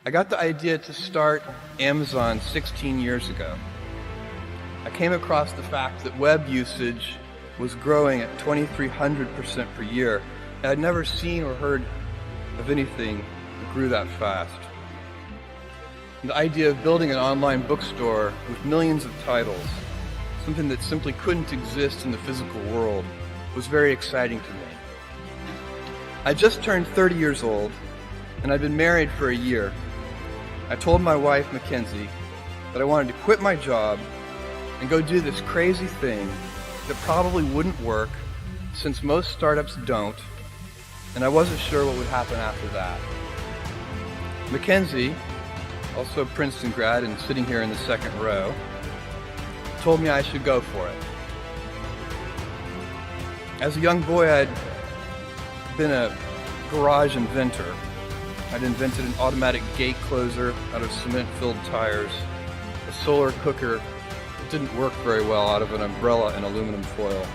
I got the idea to start Amazon 16 years ago. I came across the fact that web usage was growing at 2,300% per year, and I'd never seen or heard of anything that grew that fast. And the idea of building an online bookstore with millions of titles, something that simply couldn't exist in the physical world, was very exciting to me. I just turned 30 years old, and I'd been married for a year. I told my wife, Mackenzie, that I wanted to quit my job and go do this crazy thing that probably wouldn't work, since most startups don't, and I wasn't sure what would happen after that. Mackenzie, also a Princeton grad and sitting here in the second row, told me I should go for it. As a young boy, I'd been a garage inventor. I'd invented an automatic gate closer out of cement-filled tires, a solar cooker that didn't work very well out of an umbrella and aluminum foil,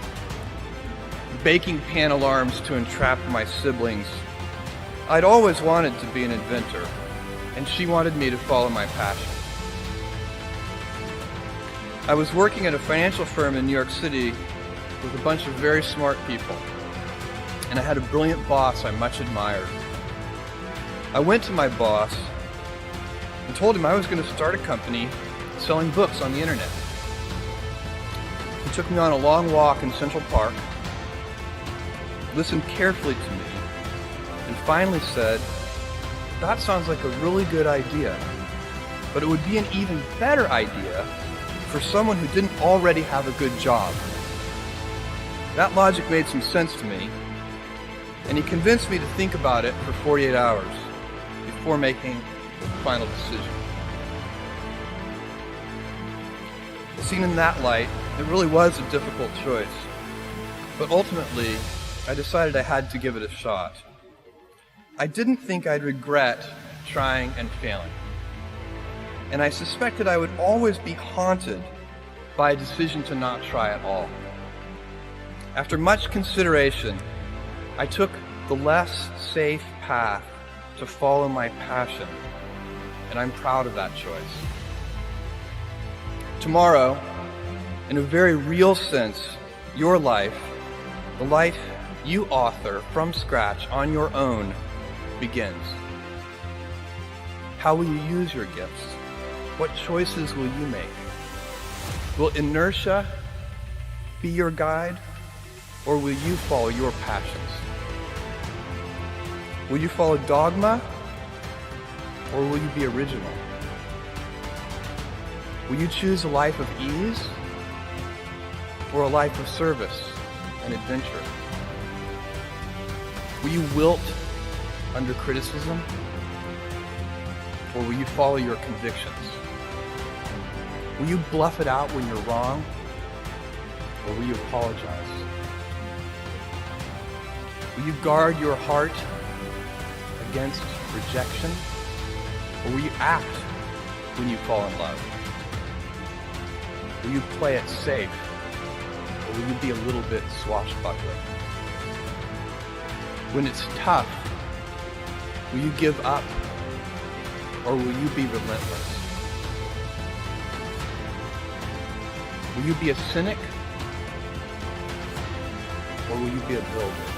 baking pan alarms to entrap my siblings. I'd always wanted to be an inventor, and she wanted me to follow my passion. I was working at a financial firm in New York City with a bunch of very smart people, and I had a brilliant boss I much admired. I went to my boss and told him I was going to start a company selling books on the internet. He took me on a long walk in Central Park, listened carefully to me, and finally said, "That sounds like a really good idea, but it would be an even better idea for someone who didn't already have a good job." That logic made some sense to me, and he convinced me to think about it for 48 hours before making the final decision. Seen in that light, it really was a difficult choice, but ultimately, I decided I had to give it a shot. I didn't think I'd regret trying and failing, and I suspected I would always be haunted by a decision to not try at all. After much consideration, I took the less safe path to follow my passion, and I'm proud of that choice. Tomorrow, in a very real sense, your life, the life you author from scratch on your own, begins. How will you use your gifts? What choices will you make? Will inertia be your guide, or will you follow your passions? Will you follow dogma, or will you be original? Will you choose a life of ease, or a life of service and adventure? Will you wilt under criticism, or will you follow your convictions? Will you bluff it out when you're wrong, or will you apologize? Will you guard your heart against rejection, or will you act when you fall in love? Will you play it safe, or will you be a little bit swashbuckling? When it's tough, will you give up, or will you be relentless? Will you be a cynic, or will you be a builder?